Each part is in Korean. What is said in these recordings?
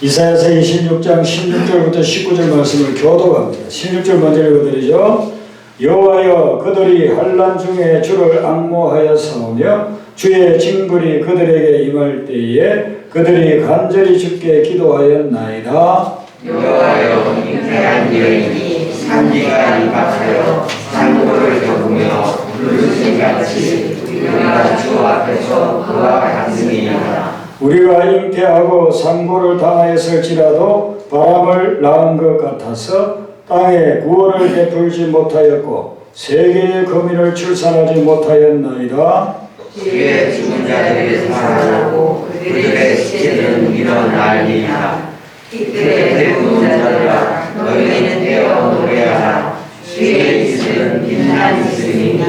이사야서 26장 16절부터 19절 말씀을 교독합니다. 16절 먼저 읽어드리죠. 여호와여, 그들이 환난 중에 주를 앙모하여 싸우며 주의 징벌이 그들에게 임할 때에 그들이 간절히 주께 기도하였나이다. 여호와여, 잉태한 여인이 산지가 임박하여 산고를 겪으며 불루심같이 우리가 주 앞에서 그와 같으니이다. 우리가 잉태하고 산고를 당하였을지라도 바람을 낳은 것 같아서 땅에 구원을 베풀지 못하였고 세계의 거민을 출산하지 못하였나이다. 주의 죽은 자들이 살아나고 그들의 시체들은 일어나리이다. 이들의 배부른 자들아, 너희는 깨어 노래하라. 주의 이슬은 빛난 이슬이니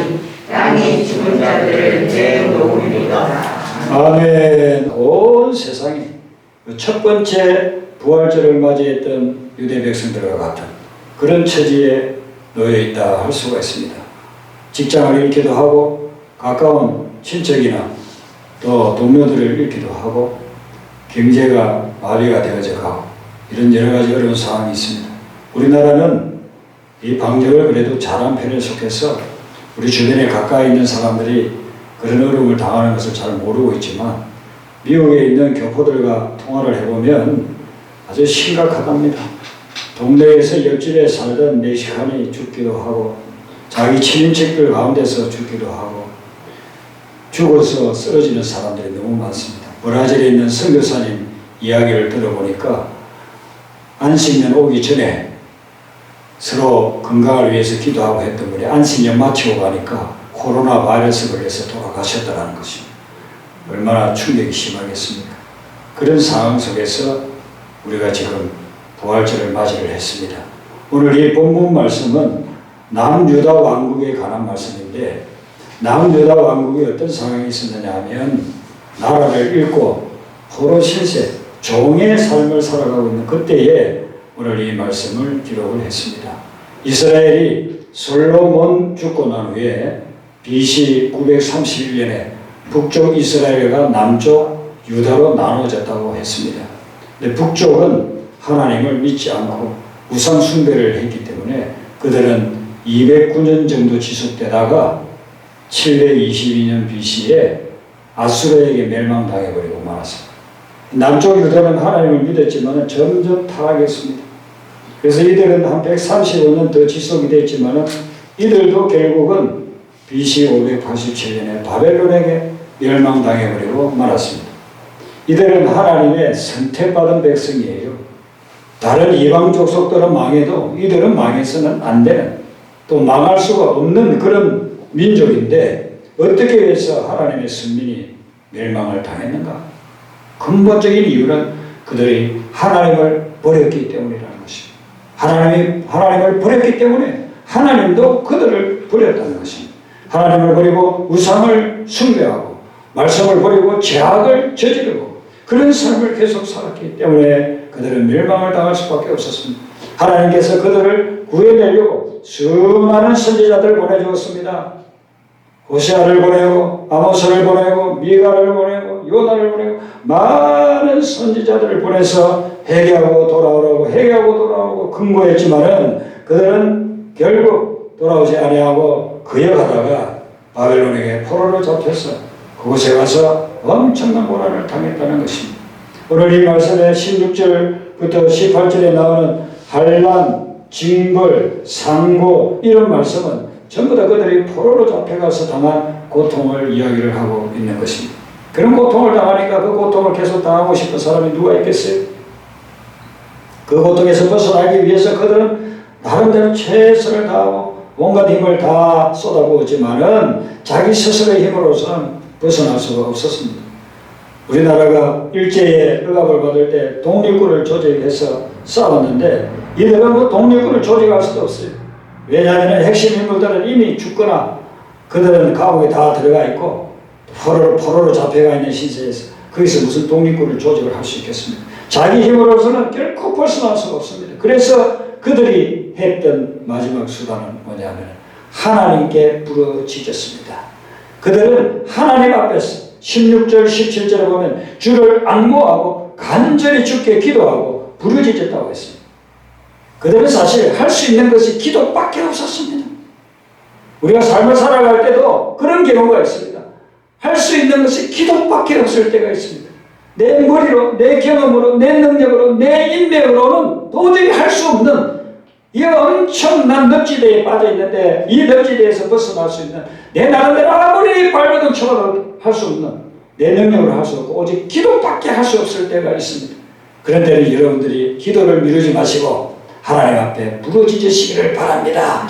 땅이 죽은 자들을 내놓으리이다. 아멘. 온 세상이 첫 번째 부활절을 맞이했던 유대 백성들과 같은 그런 처지에 놓여 있다 할 수가 있습니다. 직장을 잃기도 하고 가까운 친척이나 또 동료들을 잃기도 하고 경제가 마비가 되어져 가고 이런 여러 가지 어려운 상황이 있습니다. 우리나라는 이 방역을 그래도 잘한 편에 속해서 우리 주변에 가까이 있는 사람들이 그런 어려움을 당하는 것을 잘 모르고 있지만 미국에 있는 교포들과 통화를 해보면 아주 심각하답니다. 동네에서 옆집에 살던 멕시칸이 죽기도 하고 자기 친인척들 가운데서 죽기도 하고 죽어서 쓰러지는 사람들이 너무 많습니다. 브라질에 있는 선교사님 이야기를 들어보니까 안식년 오기 전에 서로 건강을 위해서 기도하고 했던 분이 안식년 마치고 가니까 코로나 바이러스 걸려서 돌아가셨다는 것입니다. 얼마나 충격이 심하겠습니까? 그런 상황 속에서 우리가 지금 부활절을 맞이를 했습니다. 오늘 이 본문 말씀은 남유다 왕국에 관한 말씀인데 남유다 왕국이 어떤 상황이 있었느냐 하면 나라를 잃고 포로 신세, 종의 삶을 살아가고 있는 그때에 오늘 이 말씀을 기록을 했습니다. 이스라엘이 솔로몬 죽고 난 후에 BC 931년에 북쪽 이스라엘과 남쪽 유다로 나누어졌다고 했습니다. 근데 북쪽은 하나님을 믿지 않고 우상 숭배를 했기 때문에 그들은 209년 정도 지속되다가 722년 BC에 아수르에게 멸망당해버리고 말았습니다. 남쪽 유다는 하나님을 믿었지만 점점 타락했습니다. 그래서 이들은 한 135년 더 지속이 됐지만 이들도 결국은 BC 587년에 바벨론에게 멸망당해버리고 말았습니다. 이들은 하나님의 선택받은 백성이에요. 다른 이방 족속들은 망해도 이들은 망해서는 안 되는 또 망할 수가 없는 그런 민족인데 어떻게 해서 하나님의 선민이 멸망을 당했는가? 근본적인 이유는 그들이 하나님을 버렸기 때문이라는 것입니다. 하나님을 버렸기 때문에 하나님도 그들을 버렸다는 것입니다. 하나님을 버리고 우상을 숭배하고 말씀을 버리고 죄악을 저지르고 그런 삶을 계속 살았기 때문에 그들은 멸망을 당할 수밖에 없었습니다. 하나님께서 그들을 구해내려고 수많은 선지자들을 보내주었습니다. 호세아를 보내고 아모스를 보내고 미가를 보내고 요나를 보내고 많은 선지자들을 보내서 회개하고 돌아오고 근무했지만은 그들은 결국 돌아오지 아니하고 거역하다가 바벨론에게 포로로 잡혀서 그곳에 가서 엄청난 고난을 당했다는 것입니다. 오늘 이 말씀의 16절부터 18절에 나오는 환난, 징벌, 상고 이런 말씀은 전부 다 그들이 포로로 잡혀가서 당한 고통을 이야기를 하고 있는 것입니다. 그런 고통을 당하니까 그 고통을 계속 당하고 싶은 사람이 누가 있겠어요? 그 고통에서 벗어나기 위해서 그들은 나름대로 최선을 다하고 온갖 힘을 다 쏟아부었지만은 자기 스스로의 힘으로서는 벗어날 수가 없었습니다. 우리나라가 일제에 억압을 받을 때 독립군을 조직해서 싸웠는데 이들은 그 독립군을 조직할 수도 없어요. 왜냐하면 핵심 인물들은 이미 죽거나 그들은 감옥에 다 들어가 있고 포로로 잡혀가 있는 신세에서 거기서 무슨 독립군을 조직을 할 수 있겠습니까? 자기 힘으로서는 결코 벗어날 수가 없습니다. 그래서 그들이 했던 마지막 수단은 뭐냐면 하나님께 부르짖었습니다. 그들은 하나님 앞에서 16절 17절에 보면 주를 앙모하고 간절히 주께 기도하고 부르짖었다고 했습니다. 그들은 사실 할 수 있는 것이 기도밖에 없었습니다. 우리가 삶을 살아갈 때도 그런 경우가 있습니다. 할 수 있는 것이 기도밖에 없을 때가 있습니다. 내 머리로, 내 경험으로, 내 능력으로, 내 인맥으로는 도저히 할 수 없는 이 엄청난 늪지대에 빠져 있는데 이 늪지대에서 벗어날 수 있는 내 나름대로 아무리 발버둥 쳐도 할 수 없는 내 능력으로 할 수 없고 오직 기도밖에 할 수 없을 때가 있습니다. 그런 때는 여러분들이 기도를 미루지 마시고 하나님 앞에 부르짖으시기를 바랍니다.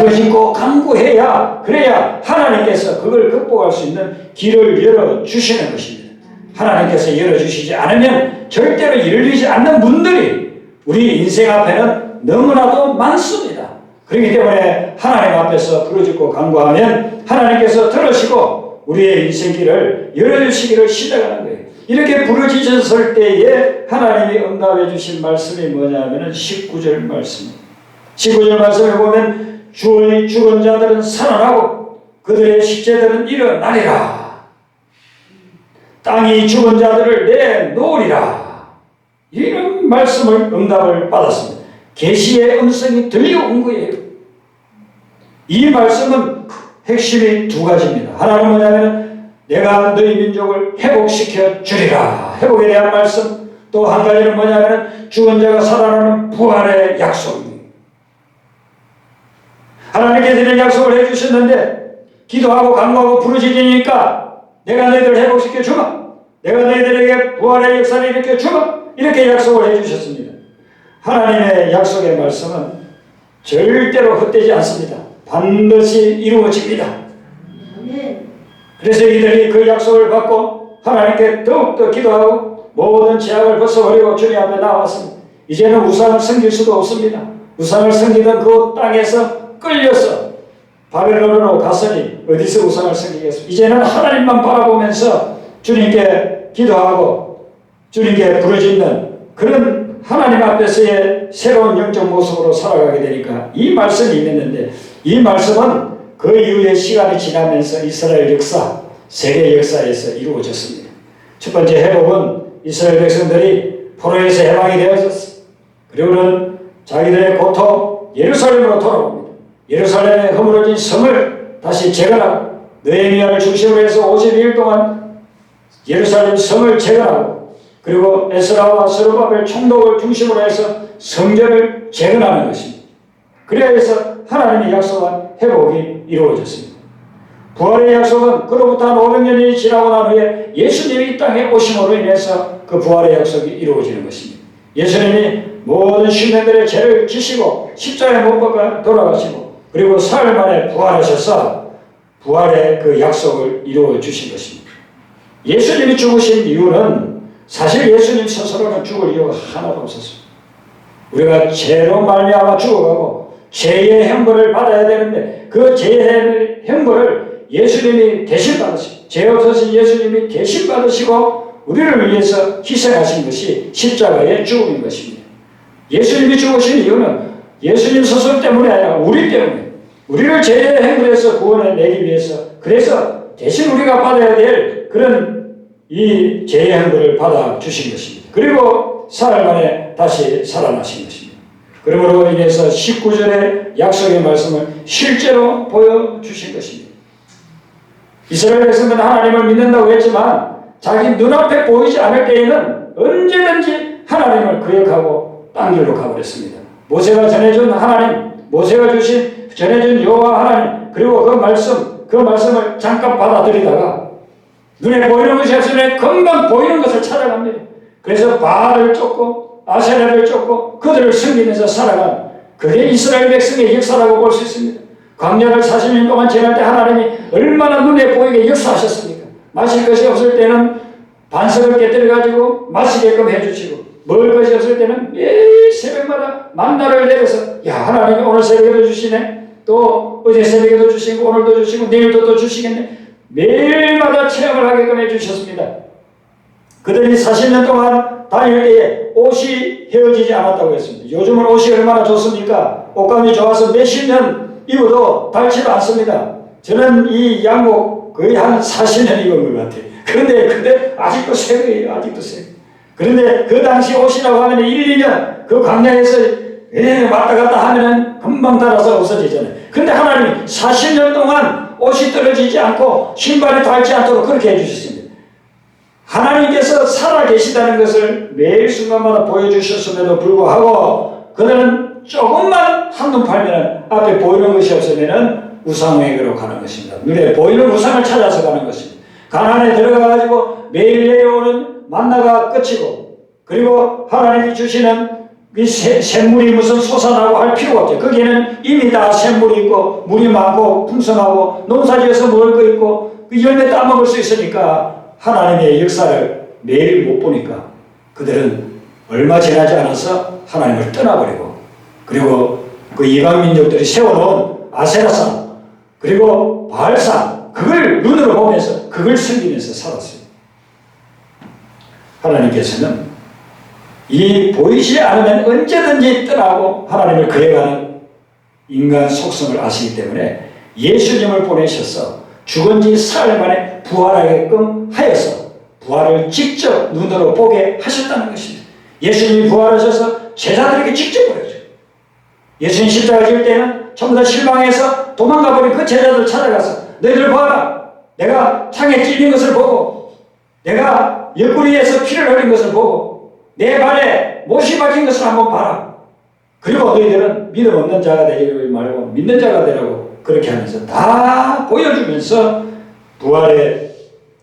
부르짖고 간구해야 그래야 하나님께서 그걸 극복할 수 있는 길을 열어주시는 것입니다. 하나님께서 열어주시지 않으면 절대로 열리지 않는 문들이 우리 인생 앞에는 너무나도 많습니다. 그렇기 때문에 하나님 앞에서 부르짖고 간구하면 하나님께서 들으시고 우리의 인생길을 열어주시기를 시작하는 거예요. 이렇게 부르짖었을 때에 하나님이 응답해 주신 말씀이 뭐냐면 19절 말씀입니다. 19절 말씀에 보면 죽은 자들은 살아나고 그들의 식재들은 일어나리라. 땅이 죽은 자들을 내놓으리라. 이런 말씀을 응답을 받았습니다. 계시의 음성이 들려온 거예요. 이 말씀은 핵심이 두 가지입니다. 하나는 뭐냐면 내가 너희 민족을 회복시켜 주리라. 회복에 대한 말씀. 또 한 가지는 뭐냐면 죽은 자가 살아나는 부활의 약속입니다. 하나님께서 이런 약속을 해주셨는데 기도하고 간구하고 부르짖으니까 내가 너희들을 회복시켜 주마. 내가 너희들에게 부활의 역사를 일으켜 주마. 이렇게 약속을 해주셨습니다. 하나님의 약속의 말씀은 절대로 헛되지 않습니다. 반드시 이루어집니다. 그래서 이들이 그 약속을 받고 하나님께 더욱더 기도하고 모든 죄악을 벗어버리고 주님 앞에 나왔습니다. 이제는 우상을 섬길 수도 없습니다. 우상을 섬기던 그 땅에서 끌려서 바벨론으로 갔으니 어디서 우상을 섬기겠습니까? 이제는 하나님만 바라보면서 주님께 기도하고 주님께 부르짖는 그런 하나님 앞에서의 새로운 영적 모습으로 살아가게 되니까 이 말씀이 있는데 이 말씀은 그 이후에 시간이 지나면서 이스라엘 역사, 세계 역사에서 이루어졌습니다. 첫 번째 회복은 이스라엘 백성들이 포로에서 해방이 되어졌습니다. 그리고는 자기들의 고토 예루살렘으로 돌아옵니다. 예루살렘에 허물어진 성을 다시 재건하고 느헤미야를 중심으로 해서 52일 동안 예루살렘 성을 재건하고 그리고 에스라와 스룹바벨 총독을 중심으로 해서 성전을 재건하는 것입니다. 그래서 하나님이 약속한 회복이 이루어졌습니다. 부활의 약속은 그로부터 한 500년이 지나고 난 후에 예수님이 이 땅에 오심으로 인해서 그 부활의 약속이 이루어지는 것입니다. 예수님이 모든 신령들의 죄를 지시고 십자가에 못 박아 돌아가시고 그리고 사흘 만에 부활하셔서 부활의 그 약속을 이루어 주신 것입니다. 예수님이 죽으신 이유는 사실 예수님 스스로는 죽을 이유가 하나도 없었습니다. 우리가 죄로 말미암아 죽어가고 죄의 형벌을 받아야 되는데 그 죄의 형벌을 예수님이 대신 받으시고 죄 없으신 예수님이 대신 받으시고 우리를 위해서 희생하신 것이 십자가의 죽음인 것입니다. 예수님이 죽으신 이유는 예수님 스스로 때문이 아니라 우리 때문에 우리를 죄의 형벌에서 구원해내기 위해서 그래서 대신 우리가 받아야 될 그런 이 죄의 형벌을 받아 주신 것입니다. 그리고 사흘 만에 다시 살아나신 것입니다. 그러므로 인해서 19절의 약속의 말씀을 실제로 보여주신 것입니다. 이스라엘 백성들은 하나님을 믿는다고 했지만 자기 눈앞에 보이지 않을 때에는 언제든지 하나님을 거역하고 딴 길로 가버렸습니다. 모세가 전해준 하나님, 모세가 전해준 여호와 하나님 그리고 그 말씀을 잠깐 받아들이다가 눈에 보이는 것이 없으면 금방 보이는 것을 찾아갑니다. 그래서 바알을 쫓고 아세라를 쫓고 그들을 섬기면서 살아간 그게 이스라엘 백성의 역사라고 볼 수 있습니다. 광야를 40년 동안 지날 때 하나님이 얼마나 눈에 보이게 역사하셨습니까? 마실 것이 없을 때는 반석을 깨뜨려가지고 마시게끔 해주시고 먹을 것이 없을 때는 매일 새벽마다 만나를 내려서 야 하나님이 오늘 새벽에도 주시네 또 어제 새벽에도 주시고 오늘도 주시고 내일도 또 주시겠네 매일마다 체험을 하게끔 해주셨습니다. 그들이 40년 동안 다닐 때에 옷이 헤어지지 않았다고 했습니다. 요즘은 옷이 얼마나 좋습니까? 옷감이 좋아서 몇십 년 입어도 닳지도 않습니다. 저는 이 양복 거의 한 40년 입은 것 같아요. 그런데 아직도 새 거예요. 아직도 새. 그런데 그 당시 옷이라고 하면 1, 2년 그 광야에서 왔다 갔다 하면은 금방 닳아서 없어지잖아요. 근데 하나님이 40년 동안 옷이 떨어지지 않고 신발이 닳지 않도록 그렇게 해주셨습니다. 하나님께서 살아계시다는 것을 매일 순간마다 보여주셨음에도 불구하고 그들은 조금만 한눈 팔면 앞에 보이는 것이 없으면 우상에게로 가는 것입니다. 눈에 보이는 우상을 찾아서 가는 것입니다. 가나안에 들어가가지고 매일 내려오는 만나가 끝이고, 그리고 하나님이 주시는 이 샘물이 무슨 솟아나고 할 필요가 없죠. 거기는 이미 다 샘물이 있고 물이 많고 풍성하고 농사지어서 먹을 거 있고 그 열매 따먹을 수 있으니까 하나님의 역사를 매일 못 보니까 그들은 얼마 지나지 않아서 하나님을 떠나버리고, 그리고 그 이방 민족들이 세워놓은 아세라상 그리고 바알상 그걸 눈으로 보면서 그걸 섬기면서 살았어요. 하나님께서는 이 보이지 않으면 언제든지 떠나고 하나님을 거역하는 인간 속성을 아시기 때문에 예수님을 보내셔서 죽은 지 사흘 만에 부활하게끔 하여서 부활을 직접 눈으로 보게 하셨다는 것입니다. 예수님이 부활하셔서 제자들에게 직접 보여줘요. 예수님 십자가 질 때는 전부 다 실망해서 도망가버린 그 제자들 찾아가서 너희들 봐라, 내가 창에 찔린 것을 보고 내가 옆구리에서 피를 흘린 것을 보고 내 발에 못이 박힌 것을 한번 봐라. 그리고 너희들은 믿음 없는 자가 되지 말고 믿는 자가 되라고 그렇게 하면서 다 보여주면서 부활의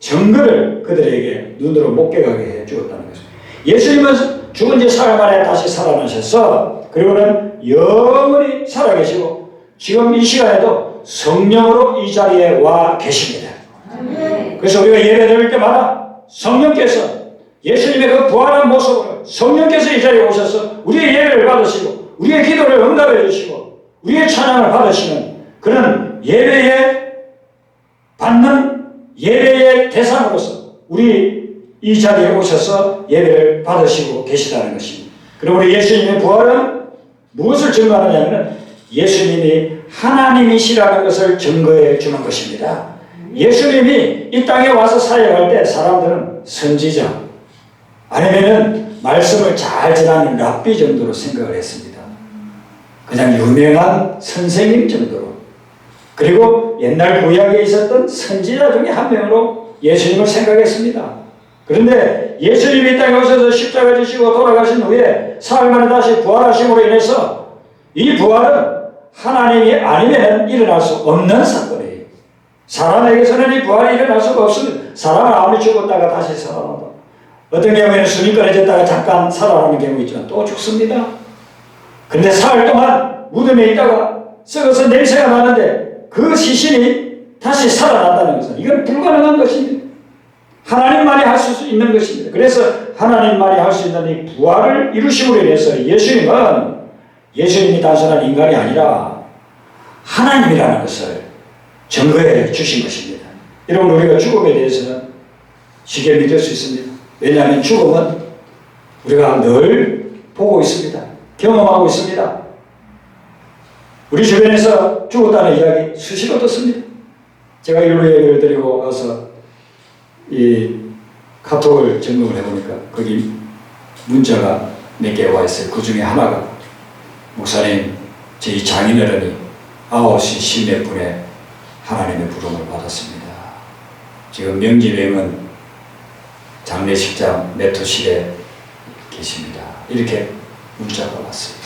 증거를 그들에게 눈으로 목격하게 해 주었다는 것입니다. 예수님은 죽은 지 사흘 만에 다시 살아나셔서 그리고는 영원히 살아계시고 지금 이 시간에도 성령으로 이 자리에 와 계십니다. 그래서 우리가 예배 드릴 때마다 성령께서 예수님의 그 부활한 모습으로 성령께서 이 자리에 오셔서 우리의 예배를 받으시고 우리의 기도를 응답해 주시고 우리의 찬양을 받으시는 그런 예배에 받는 예배의 대상으로서 우리 이 자리에 오셔서 예배를 받으시고 계시다는 것입니다. 그리고 우리 예수님의 부활은 무엇을 증거하느냐면 예수님이 하나님이시라는 것을 증거해 주는 것입니다. 예수님이 이 땅에 와서 사역할 때 사람들은 선지자 아니면은 말씀을 잘 전하는 랍비 정도로 생각을 했습니다. 그냥 유명한 선생님 정도로. 그리고 옛날 구약에 있었던 선지자 중에 한 명으로 예수님을 생각했습니다. 그런데 예수님이 이 땅에 오셔서 십자가 지시고 돌아가신 후에 사흘 만에 다시 부활하심으로 인해서 이 부활은 하나님이 아니면 일어날 수 없는 사건이에요. 사람에게서는 이 부활이 일어날 수가 없습니다. 사람은 아무리 죽었다가 다시 살아난다. 어떤 경우에는 숨이 끊어졌다가 잠깐 살아나는 경우 있지만 또 죽습니다. 그런데 사흘 동안 무덤에 있다가 썩어서 냄새가 나는데 그 시신이 다시 살아난다는 것은 이건 불가능한 것입니다. 하나님만이 할 수 있는 것입니다. 그래서 하나님만이 할 수 있는 이 부활을 이루심으로 인해서 예수님이 단순한 인간이 아니라 하나님이라는 것을 증거해 주신 것입니다. 여러분, 우리가 죽음에 대해서는 쉽게 믿을 수 있습니다. 왜냐하면 죽음은 우리가 늘 보고 있습니다. 경험하고 있습니다. 우리 주변에서 죽었다는 이야기 수시로 듣습니다. 제가 일부 얘기를 드리고 와서 이 카톡을 점검을 해보니까 거기 문자가 몇 개 와 있어요. 그 중에 하나가 목사님, 저희 장인어른이 9시 10몇 분에 하나님의 부름을 받았습니다. 지금 명지명은 장례식장 매토실에 계십니다. 이렇게 문자가 왔어요.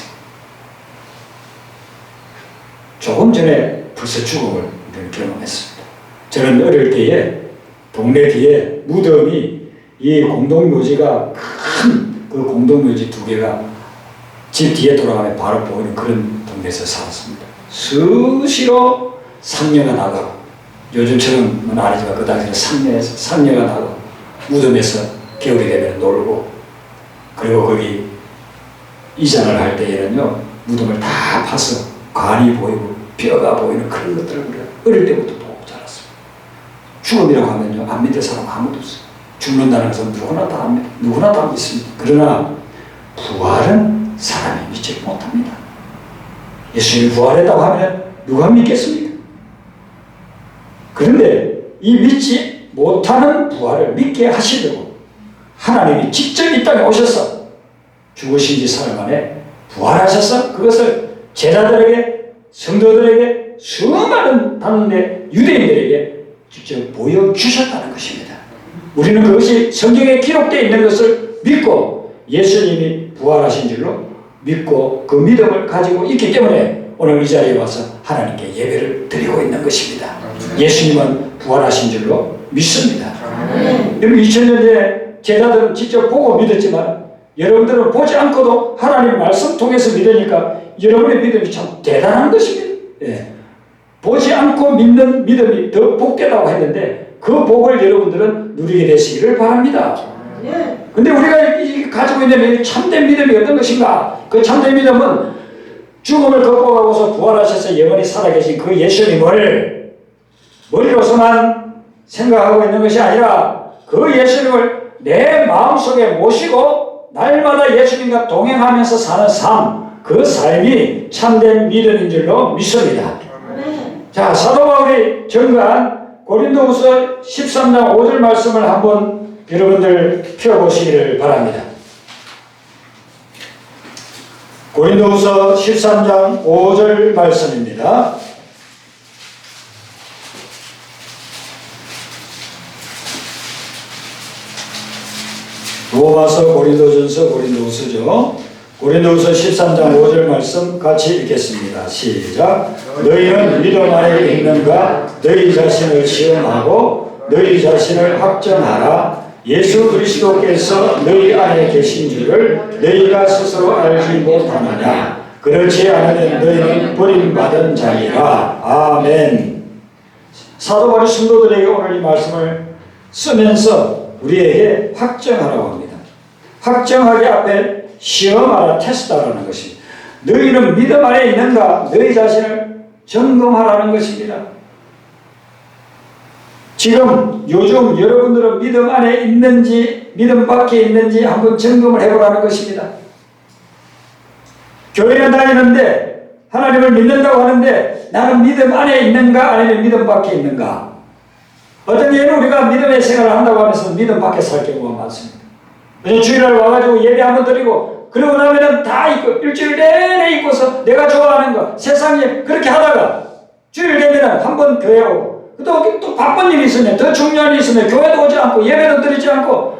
조금 전에 벌써 죽음을 경험했습니다. 저는 어릴 때에 동네 뒤에 무덤이 이 공동묘지가 큰 그 공동묘지 두 개가 집 뒤에 돌아가면 바로 보이는 그런 동네에서 살았습니다. 수시로 상녀가 나가고 요즘처럼은 아니지만 그 당시에는 상녀가 나가고 무덤에서 겨울이 되면 놀고 그리고 거기 이장을 할 때에는요 무덤을 다 파서 관이 보이고 뼈가 보이는 그런 것들을 우리가 어릴 때부터 보고 자랐습니다. 죽음이라고 하면요 안 믿을 사람 아무도 없어요. 죽는다는 것은 누구나 다 합니다. 누구나 다 믿습니다. 그러나 부활은 사람이 믿지 못합니다. 예수님이 부활했다고 하면 누가 믿겠습니까? 그런데 이 믿지 못하는 부활을 믿게 하시려고 하나님이 직접 이 땅에 오셔서 죽으신 지 사흘 만에 부활하셔서 그것을 제자들에게, 성도들에게, 수많은 당대 유대인들에게 직접 보여주셨다는 것입니다. 우리는 그것이 성경에 기록되어 있는 것을 믿고 예수님이 부활하신 줄로 믿고 그 믿음을 가지고 있기 때문에 오늘 이 자리에 와서 하나님께 예배를 드리고 있는 것입니다. 예수님은 부활하신 줄로 믿습니다. 여러분 2000년 전에 제자들은 직접 보고 믿었지만 여러분들은 보지 않고도 하나님 말씀 통해서 믿으니까 여러분의 믿음이 참 대단한 것입니다. 예. 보지 않고 믿는 믿음이 더 복되다고 했는데 그 복을 여러분들은 누리게 되시기를 바랍니다. 근데 우리가 가지고 있는 참된 믿음이 어떤 것인가? 그 참된 믿음은 죽음을 극복하고서 부활하셔서 영원히 살아계신 그 예수님을 머리로서만 생각하고 있는 것이 아니라 그 예수님을 내 마음속에 모시고 날마다 예수님과 동행하면서 사는 삶, 그 삶이 참된 믿음인 줄로 믿습니다. 자, 사도 바울이 전가한 고린도후서 13장 5절 말씀을 한번 여러분들 펴보시기를 바랍니다. 고린도후서 13장 5절 말씀입니다. 로마서, 고린도전서, 고린도후서죠. 고린도후서 13장 5절 말씀 같이 읽겠습니다. 시작. 너희는 믿음 안에 있는가? 너희 자신을 시험하고 너희 자신을 확정하라. 예수 그리스도께서 너희 안에 계신 줄을 너희가 스스로 알지 못하느냐? 그렇지 않으면 너희는 버림받은 자니라. 아멘. 사도 바울이 성도들에게 오늘 이 말씀을 쓰면서 우리에게 확정하라고 합니다. 확정하기 앞에 시험하라, 테스트하라는 것입니다. 너희는 믿음 안에 있는가? 너희 자신을 점검하라는 것입니다. 지금 요즘 여러분들은 믿음 안에 있는지 믿음 밖에 있는지 한번 점검을 해보라는 것입니다. 교회는 다니는데 하나님을 믿는다고 하는데 나는 믿음 안에 있는가 아니면 믿음 밖에 있는가? 어떤 예는 우리가 믿음의 생활을 한다고 하면서 믿음 밖에 살 경우가 많습니다. 주일날 와가지고 예배 한번 드리고 그러고 나면은 다 있고 일주일 내내 있고서 내가 좋아하는 거 세상에 그렇게 하다가 주일 되면은 한번 교회 오고 또 바쁜 일이 있으면 더 중요한 일이 있으면 교회도 오지 않고 예배도 드리지 않고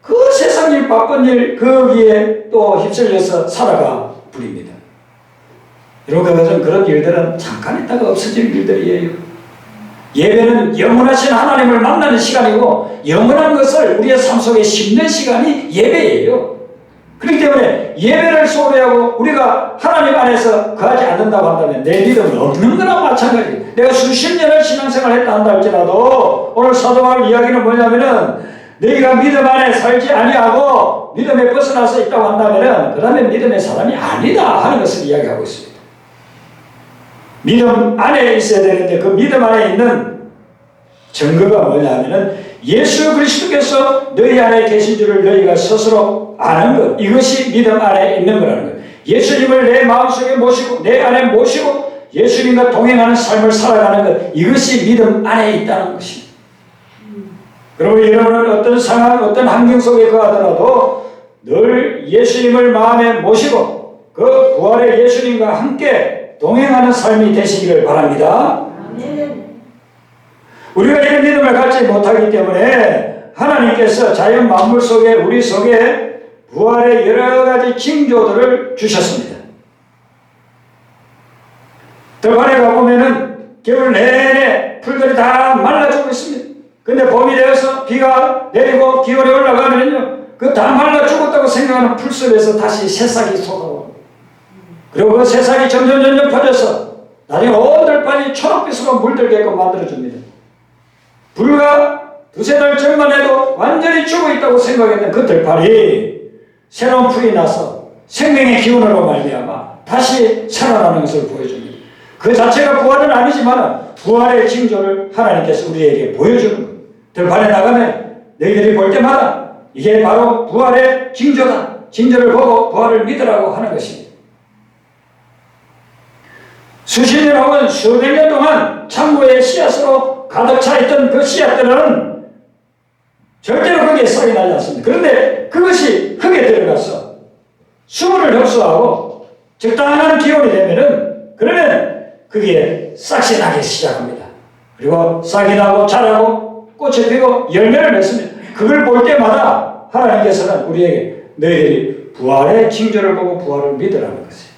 그 세상 일 바쁜 일 거기에 또 휩쓸려서 살아가 버립니다. 여러분 그런 일들은 잠깐 있다가 없어질 일들이에요. 예배는 영원하신 하나님을 만나는 시간이고 영원한 것을 우리의 삶 속에 심는 시간이 예배예요. 그렇기 때문에 예배를 소홀히 하고 우리가 하나님 안에서 거하지 않는다고 한다면 내 믿음은 없는 거나 마찬가지예요. 내가 수십 년을 신앙생활을 했다 한다 할지라도 오늘 사도 바울 이야기는 뭐냐면은 너희가 믿음 안에 살지 아니하고 믿음에 벗어나서 있다고 한다면은 그 다음에 믿음의 사람이 아니다 하는 것을 이야기하고 있습니다. 믿음 안에 있어야 되는데 그 믿음 안에 있는 증거가 뭐냐면은 예수 그리스도께서 너희 안에 계신 줄을 너희가 스스로 아는 것, 이것이 믿음 안에 있는 거라는 거예요. 예수님을 내 마음속에 모시고 내 안에 모시고 예수님과 동행하는 삶을 살아가는 것, 이것이 믿음 안에 있다는 것입니다. 그러면 여러분은 어떤 상황, 어떤 환경 속에 거하더라도 늘 예수님을 마음에 모시고 그 부활의 예수님과 함께 동행하는 삶이 되시기를 바랍니다. 우리가 이런 믿음을 갖지 못하기 때문에 하나님께서 자연 만물 속에 우리 속에 부활의 여러 가지 징조들을 주셨습니다. 들판에 가보면은 겨울 내내 풀들이 다 말라 죽고 있습니다. 근데 봄이 되어서 비가 내리고 기온이 올라가면요 그 다 말라 죽었다고 생각하는 풀숲에서 다시 새싹이 솟아오고 그리고 그 새싹이 점점 퍼져서 나중에 온 들판이 초록빛으로 물들게끔 만들어줍니다. 불과 두세 달 전만 해도 완전히 죽어 있다고 생각했던 그 들판이 새로운 풀이 나서 생명의 기운으로 말미암아 다시 살아나는 것을 보여줍니다. 그 자체가 부활은 아니지만 부활의 징조를 하나님께서 우리에게 보여주는 거예요. 들판에 나가면 너희들이 볼 때마다 이게 바로 부활의 징조다. 징조를 보고 부활을 믿으라고 하는 것입니다. 수십 년 혹은 수백 년 동안 창고의 씨앗으로 가득 차 있던 그 씨앗들은 절대로 거기에 싹이 나지 않습니다. 그런데 그것이 흙에 들어가서 수분을 흡수하고 적당한 기온이 되면은 그러면 그게 싹이 나기 시작합니다. 그리고 싹이 나고 자라고 꽃이 피고 열매를 맺습니다. 그걸 볼 때마다 하나님께서는 우리에게 너희들이 부활의 징조를 보고 부활을 믿으라는 것이에요.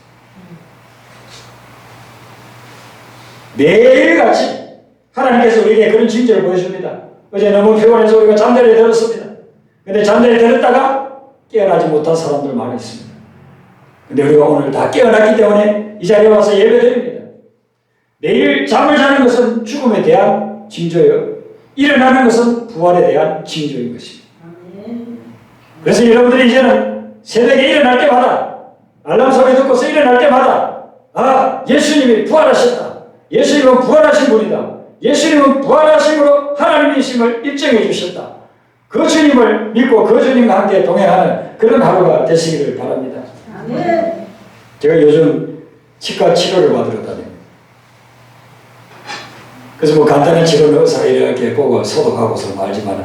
매일같이 하나님께서 우리에게 그런 징조를 보여줍니다. 어제 너무 피곤해서 우리가 잠자리에 들었습니다. 근데 잠자리에 들었다가 깨어나지 못한 사람들 많이 있습니다. 근데 우리가 오늘 다 깨어났기 때문에 이 자리에 와서 예배드립니다. 매일 잠을 자는 것은 죽음에 대한 징조예요. 일어나는 것은 부활에 대한 징조인 것입니다. 그래서 여러분들이 이제는 새벽에 일어날 때마다 알람 소리 듣고서 일어날 때마다 예수님이 부활하셨다. 예수님은 부활하신 분이다. 예수님은 부활하심으로 하나님이심을 입증해 주셨다. 그 주님을 믿고 그 주님과 함께 동행하는 그런 하루가 되시기를 바랍니다. 아멘. 제가 요즘 치과 치료를 받으러 다닙니다. 그래서 뭐 간단한 치료는 의사가 이렇게 보고 소독하고서 말지만은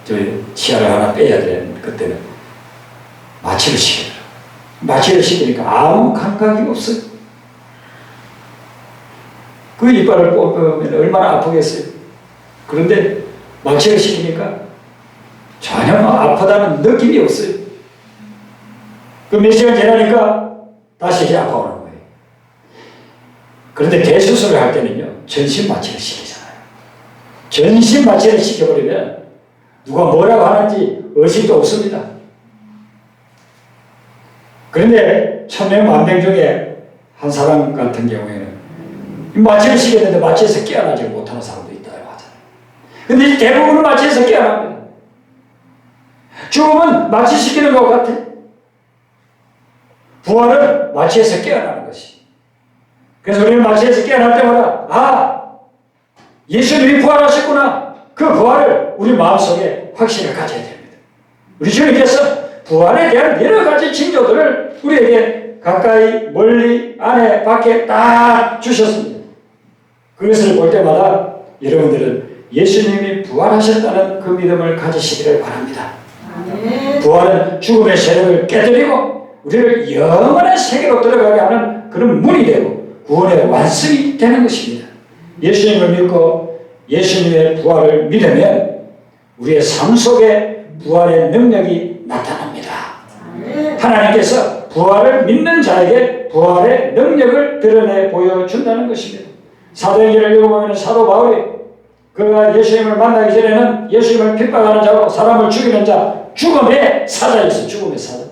저희 치아를 하나 빼야 되는 그때는 마취를 시켜요. 마취를 시키니까 아무 감각이 없어요. 그 이빨을 뽑으면 얼마나 아프겠어요. 그런데 마취를 시키니까 전혀 아프다는 느낌이 없어요. 그 몇 시간 지나니까 다시 아파오는 거예요. 그런데 대수술을 할 때는요, 전신 마취를 시키잖아요. 전신 마취를 시켜버리면 누가 뭐라고 하는지 의심도 없습니다. 그런데 천명 만명 중에 한 사람 같은 경우에는 마취를 시켰는데 마취에서 깨어나지 못하는 사람도 있다고 하잖아요. 근데 대부분은 마취에서 깨어납니다. 죽음은 마취시키는 것 같아. 부활은 마취에서 깨어나는 것이. 그래서 우리는 마취에서 깨어날 때마다 예수님이 부활하셨구나. 그 부활을 우리 마음속에 확신을 가져야 됩니다. 우리 주님께서 부활에 대한 여러 가지 징조들을 우리에게 가까이 멀리 안에 밖에 다 주셨습니다. 그것을 볼 때마다 여러분들은 예수님이 부활하셨다는 그 믿음을 가지시기를 바랍니다. 부활은 죽음의 세력을 깨뜨리고 우리를 영원한 세계로 들어가게 하는 그런 문이 되고 구원의 완성이 되는 것입니다. 예수님을 믿고 예수님의 부활을 믿으면 우리의 삶 속에 부활의 능력이 나타납니다. 하나님께서 부활을 믿는 자에게 부활의 능력을 드러내 보여준다는 것입니다. 사도행전을 읽어보면 사도 바울이 그가 예수님을 만나기 전에는 예수님을 핍박하는 자고 사람을 죽이는 자, 죽음의 사자였어요. 죽음의 사자.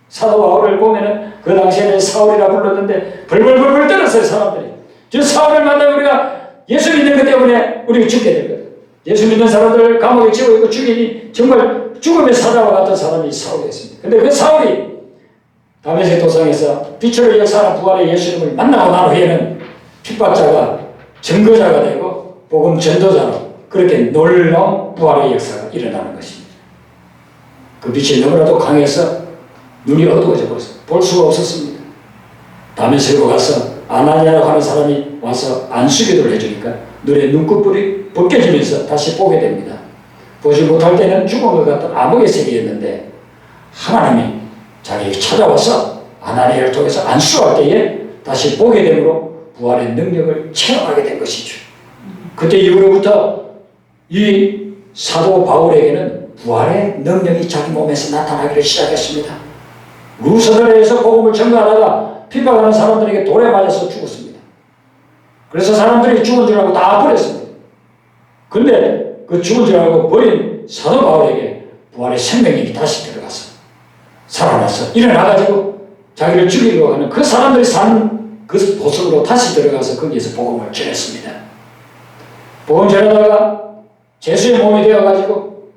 사도 바울을 보면은 그 당시에는 사울이라 불렀는데 벌벌벌벌 떨었어요. 사람들이. 저 사울을 만나면 우리가 예수 믿는 것 때문에 우리가 죽게 되거든. 예수 믿는 사람들 감옥에 집어있고 죽이니 정말 죽음의 사자와 같은 사람이 사울이었습니다. 근데 그 사울이 다메섹 도상에서 빛으로 역사하는 부활의 예수님을 만나고 난 후에는 핍박자가 증거자가 되고 복음 전도자로 그렇게 놀라운 부활의 역사가 일어나는 것입니다. 그 빛이 너무나도 강해서 눈이 어두워져 버렸어요. 볼 수가 없었습니다. 다메섹으로 가서 아나니아라고 하는 사람이 와서 안수기도를 해주니까 눈에 눈꺼풀이 벗겨지면서 다시 보게 됩니다. 보지 못할 때는 죽은 것 같은 암흑의 세계였는데 하나님이 자기에게 찾아와서 아나니아를 통해서 안수할 때에 다시 보게 되므로 부활의 능력을 체험하게 된 것이죠. 그때 이후로부터 이 사도 바울에게는 부활의 능력이 자기 몸에서 나타나기를 시작했습니다. 루스드라에서 복음을 전가하다가 핍박하는 사람들에게 돌에 맞아서 죽었습니다. 그래서 사람들이 죽은 줄 알고 다 버렸습니다. 그런데 그 죽은 줄 알고 버린 사도 바울에게 부활의 생명력이 다시 들어가서 살아나서 일어나가지고 자기를 죽이려고 하는 그 사람들이 사는 그 보석으로 다시 들어가서 거기에서 복음을 전했습니다. 복음 전하다가 제수의 몸이 되어가지고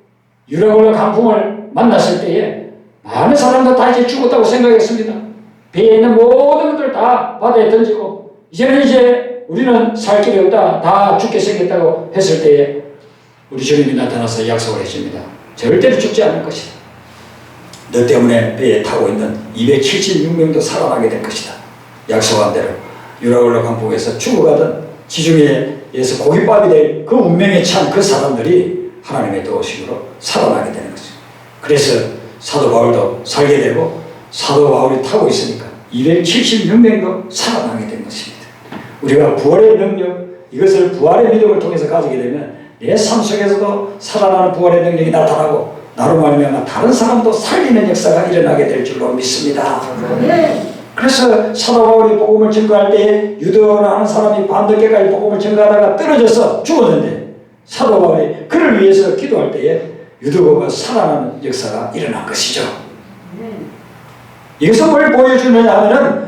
유라굴로 강풍을 만났을 때에 많은 사람들 다 이제 죽었다고 생각했습니다. 배에 있는 모든 것들 다 바다에 던지고 이제 우리는 살 길이 없다. 다 죽게 생겼다고 했을 때에 우리 주님이 나타나서 약속을 해줍니다. 절대로 죽지 않을 것이다. 너 때문에 배에 타고 있는 276명도 살아나게 될 것이다. 약속한 대로 유라굴로 강풍에서 죽어가던 지중해에서 고깃밥이 될 그 운명에 찬 그 사람들이 하나님의 도우심으로 살아나게 되는 거죠. 그래서 사도 바울도 살게 되고 사도 바울이 타고 있으니까 276명도 살아나게 된 것입니다. 우리가 부활의 능력, 이것을 부활의 믿음을 통해서 가지게 되면 내 삶 속에서도 살아나는 부활의 능력이 나타나고 나로 말미암아 다른 사람도 살리는 역사가 일어나게 될 줄로 믿습니다. 그래서 사도 바울이 복음을 증거할 때에 유대어라는 사람이 밤늦게까지 복음을 증거하다가 떨어져서 죽었는데 사도 바울이 그를 위해서 기도할 때에 유대어가 살아나는 역사가 일어난 것이죠. 이것은 뭘 보여주느냐 하면은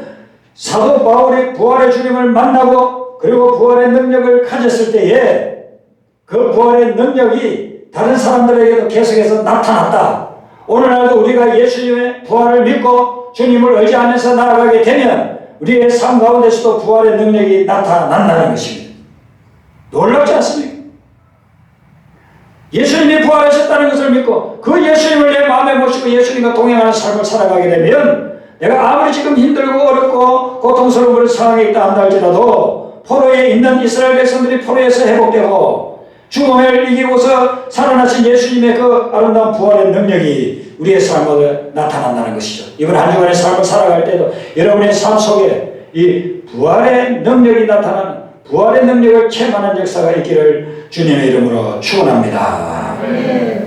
사도 바울이 부활의 주님을 만나고 그리고 부활의 능력을 가졌을 때에 그 부활의 능력이 다른 사람들에게도 계속해서 나타났다. 오늘날도 우리가 예수님의 부활을 믿고 주님을 의지하면서 나아가게 되면 우리의 삶 가운데서도 부활의 능력이 나타난다는 것입니다. 놀랍지 않습니까? 예수님이 부활하셨다는 것을 믿고 그 예수님을 내 마음에 모시고 예수님과 동행하는 삶을 살아가게 되면 내가 아무리 지금 힘들고 어렵고 고통스러운 상황에 있다 한다 할지라도 포로에 있는 이스라엘 백성들이 포로에서 회복되고 죽음을 이기고서 살아나신 예수님의 그 아름다운 부활의 능력이 우리의 삶에 나타난다는 것이죠. 이번 한 주간의 삶을 살아갈 때도 여러분의 삶 속에 이 부활의 능력이 나타나는 부활의 능력을 체험하는 역사가 있기를 주님의 이름으로 축원합니다.